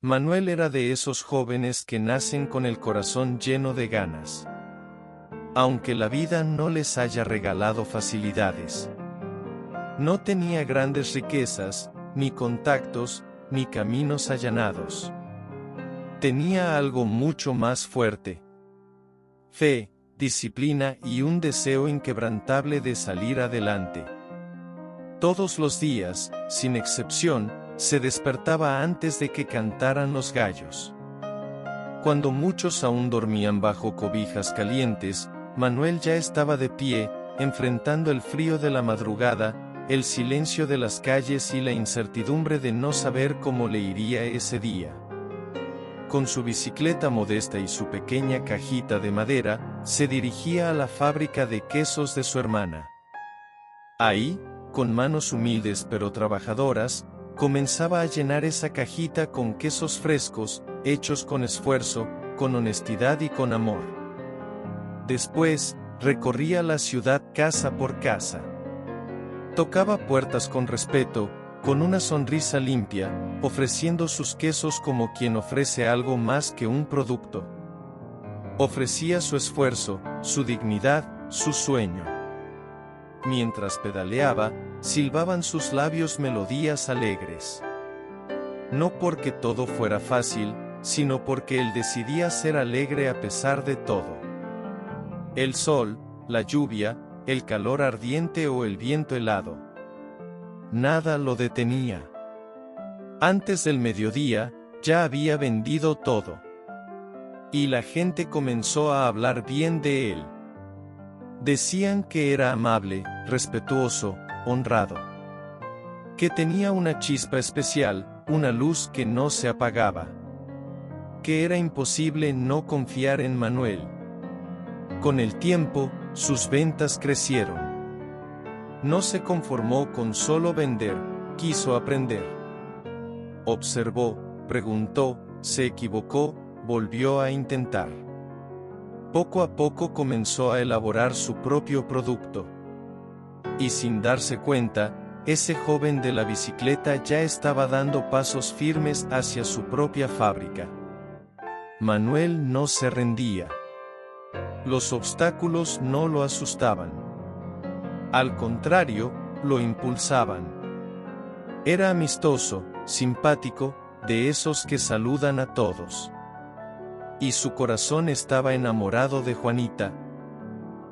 Manuel era de esos jóvenes que nacen con el corazón lleno de ganas. Aunque la vida no les haya regalado facilidades. No tenía grandes riquezas, ni contactos, ni caminos allanados. Tenía algo mucho más fuerte. Fe, disciplina y un deseo inquebrantable de salir adelante. Todos los días, sin excepción, se despertaba antes de que cantaran los gallos. Cuando muchos aún dormían bajo cobijas calientes, Manuel ya estaba de pie, enfrentando el frío de la madrugada, el silencio de las calles y la incertidumbre de no saber cómo le iría ese día. Con su bicicleta modesta y su pequeña cajita de madera, se dirigía a la fábrica de quesos de su hermana. Ahí, con manos humildes pero trabajadoras, comenzaba a llenar esa cajita con quesos frescos, hechos con esfuerzo, con honestidad y con amor. Después, recorría la ciudad casa por casa. Tocaba puertas con respeto, con una sonrisa limpia, ofreciendo sus quesos como quien ofrece algo más que un producto. Ofrecía su esfuerzo, su dignidad, su sueño. Mientras pedaleaba, silbaban sus labios melodías alegres. No porque todo fuera fácil, sino porque él decidía ser alegre a pesar de todo. El sol, la lluvia, el calor ardiente o el viento helado. Nada lo detenía. Antes del mediodía, ya había vendido todo. Y la gente comenzó a hablar bien de él. Decían que era amable, respetuoso, honrado. Que tenía una chispa especial, una luz que no se apagaba. Que era imposible no confiar en Manuel. Con el tiempo, sus ventas crecieron. No se conformó con solo vender, quiso aprender. Observó, preguntó, se equivocó, volvió a intentar. Poco a poco comenzó a elaborar su propio producto. Y sin darse cuenta, ese joven de la bicicleta ya estaba dando pasos firmes hacia su propia fábrica. Manuel no se rendía. Los obstáculos no lo asustaban. Al contrario, lo impulsaban. Era amistoso, simpático, de esos que saludan a todos. Y su corazón estaba enamorado de Juanita.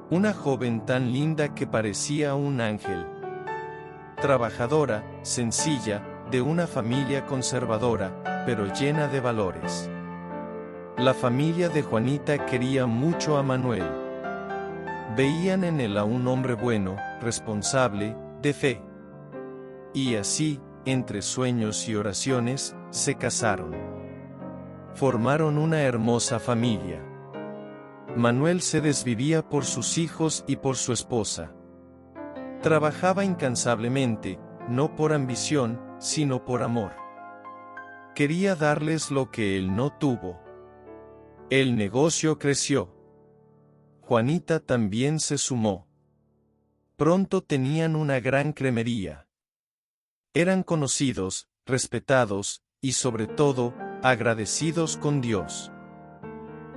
Una joven tan linda que parecía un ángel. Trabajadora, sencilla, de una familia conservadora, pero llena de valores. La familia de Juanita quería mucho a Manuel. Veían en él a un hombre bueno, responsable, de fe. Y así, entre sueños y oraciones, se casaron. Formaron una hermosa familia. Manuel se desvivía por sus hijos y por su esposa. Trabajaba incansablemente, no por ambición, sino por amor. Quería darles lo que él no tuvo. El negocio creció. Juanita también se sumó. Pronto tenían una gran cremería. Eran conocidos, respetados, y sobre todo, agradecidos con Dios.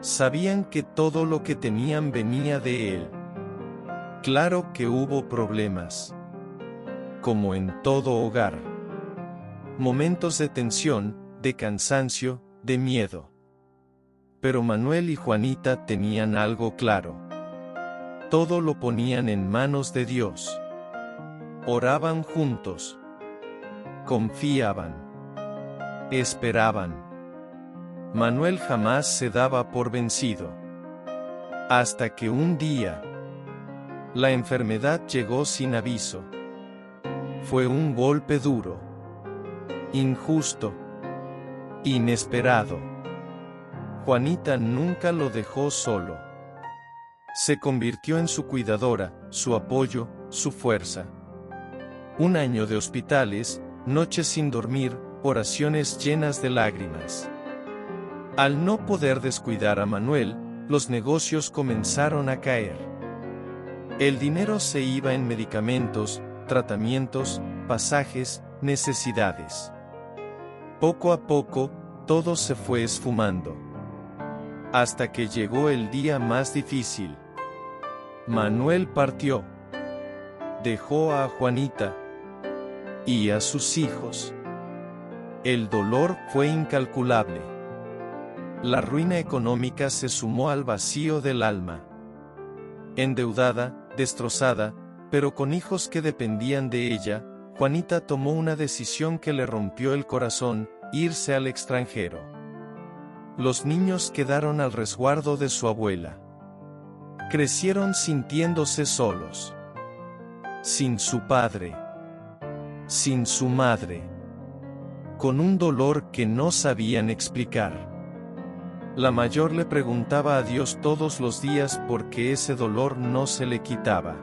Sabían que todo lo que tenían venía de Él. Claro que hubo problemas. Como en todo hogar. Momentos de tensión, de cansancio, de miedo. Pero Manuel y Juanita tenían algo claro. Todo lo ponían en manos de Dios. Oraban juntos. Confiaban. Esperaban. Manuel jamás se daba por vencido. Hasta que un día, la enfermedad llegó sin aviso. Fue un golpe duro. Injusto. Inesperado. Juanita nunca lo dejó solo. Se convirtió en su cuidadora, su apoyo, su fuerza. Un año de hospitales, noches sin dormir, oraciones llenas de lágrimas. Al no poder descuidar a Manuel, los negocios comenzaron a caer. El dinero se iba en medicamentos, tratamientos, pasajes, necesidades. Poco a poco, todo se fue esfumando. Hasta que llegó el día más difícil. Manuel partió. Dejó a Juanita y a sus hijos. El dolor fue incalculable. La ruina económica se sumó al vacío del alma. Endeudada, destrozada, pero con hijos que dependían de ella, Juanita tomó una decisión que le rompió el corazón: irse al extranjero. Los niños quedaron al resguardo de su abuela. Crecieron sintiéndose solos. Sin su padre. Sin su madre. Con un dolor que no sabían explicar. La mayor le preguntaba a Dios todos los días por qué ese dolor no se le quitaba.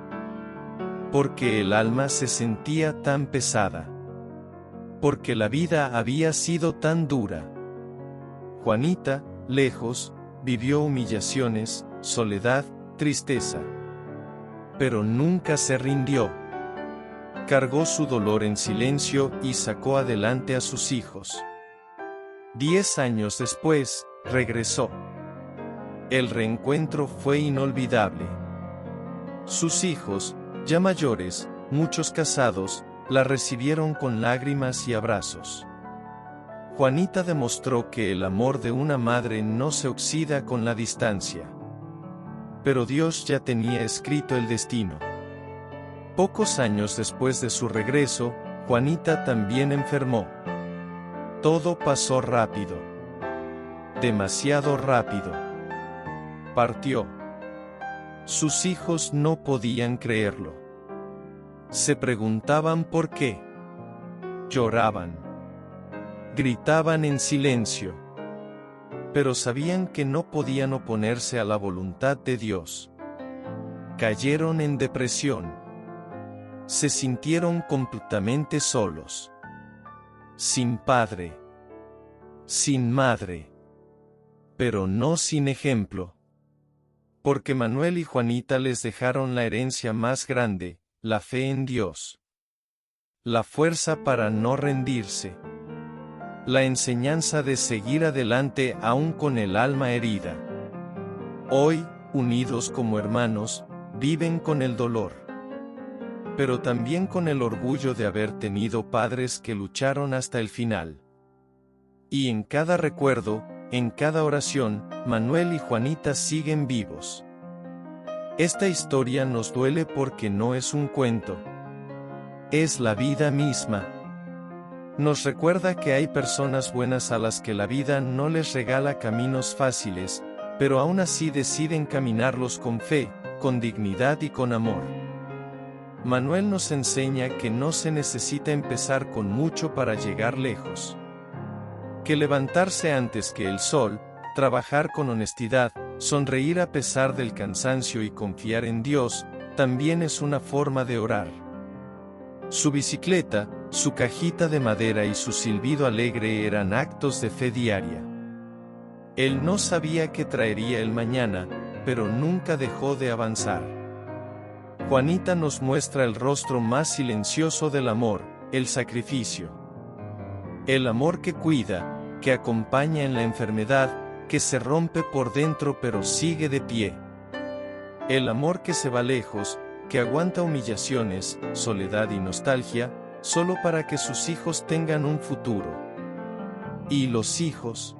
Porque el alma se sentía tan pesada. Porque la vida había sido tan dura. Juanita, lejos, vivió humillaciones, soledad, tristeza. Pero nunca se rindió. Cargó su dolor en silencio y sacó adelante a sus hijos. 10 años después, regresó. El reencuentro fue inolvidable. Sus hijos, ya mayores, muchos casados, la recibieron con lágrimas y abrazos. Juanita demostró que el amor de una madre no se oxida con la distancia. Pero Dios ya tenía escrito el destino. Pocos años después de su regreso, Juanita también enfermó. Todo pasó rápido. Demasiado rápido. Partió. Sus hijos no podían creerlo. Se preguntaban por qué. Lloraban. Gritaban en silencio. Pero sabían que no podían oponerse a la voluntad de Dios. Cayeron en depresión. Se sintieron completamente solos. Sin padre. Sin madre. Pero no sin ejemplo. Porque Manuel y Juanita les dejaron la herencia más grande: la fe en Dios. La fuerza para no rendirse. La enseñanza de seguir adelante aún con el alma herida. Hoy, unidos como hermanos, viven con el dolor. Pero también con el orgullo de haber tenido padres que lucharon hasta el final. Y en cada recuerdo, en cada oración, Manuel y Juanita siguen vivos. Esta historia nos duele porque no es un cuento. Es la vida misma. Nos recuerda que hay personas buenas a las que la vida no les regala caminos fáciles, pero aún así deciden caminarlos con fe, con dignidad y con amor. Manuel nos enseña que no se necesita empezar con mucho para llegar lejos. Que levantarse antes que el sol, trabajar con honestidad, sonreír a pesar del cansancio y confiar en Dios, también es una forma de orar. Su bicicleta, su cajita de madera y su silbido alegre eran actos de fe diaria. Él no sabía qué traería el mañana, pero nunca dejó de avanzar. Juanita nos muestra el rostro más silencioso del amor: el sacrificio. El amor que cuida, que acompaña en la enfermedad, que se rompe por dentro pero sigue de pie. El amor que se va lejos, que aguanta humillaciones, soledad y nostalgia, solo para que sus hijos tengan un futuro. ¿Y los hijos?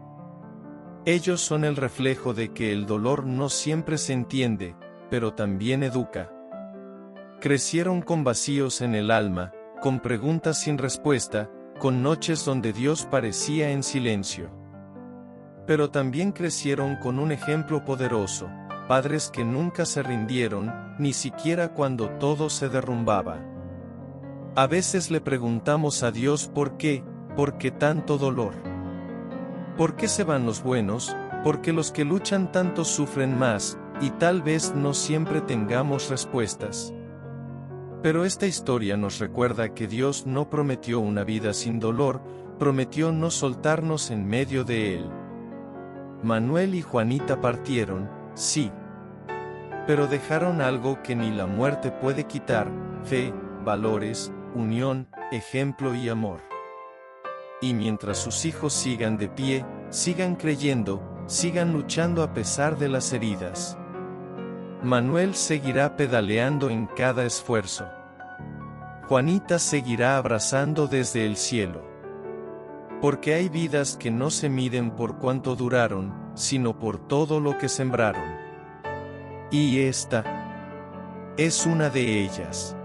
Ellos son el reflejo de que el dolor no siempre se entiende, pero también educa. Crecieron con vacíos en el alma, con preguntas sin respuesta, con noches donde Dios parecía en silencio. Pero también crecieron con un ejemplo poderoso: padres que nunca se rindieron, ni siquiera cuando todo se derrumbaba. A veces le preguntamos a Dios ¿por qué tanto dolor? ¿Por qué se van los buenos? Porque los que luchan tanto sufren más, y tal vez no siempre tengamos respuestas. Pero esta historia nos recuerda que Dios no prometió una vida sin dolor, prometió no soltarnos en medio de él. Manuel y Juanita partieron, sí. Pero dejaron algo que ni la muerte puede quitar: fe, valores, unión, ejemplo y amor. Y mientras sus hijos sigan de pie, sigan creyendo, sigan luchando a pesar de las heridas. Manuel seguirá pedaleando en cada esfuerzo. Juanita seguirá abrazando desde el cielo. Porque hay vidas que no se miden por cuánto duraron, sino por todo lo que sembraron. Y esta es una de ellas.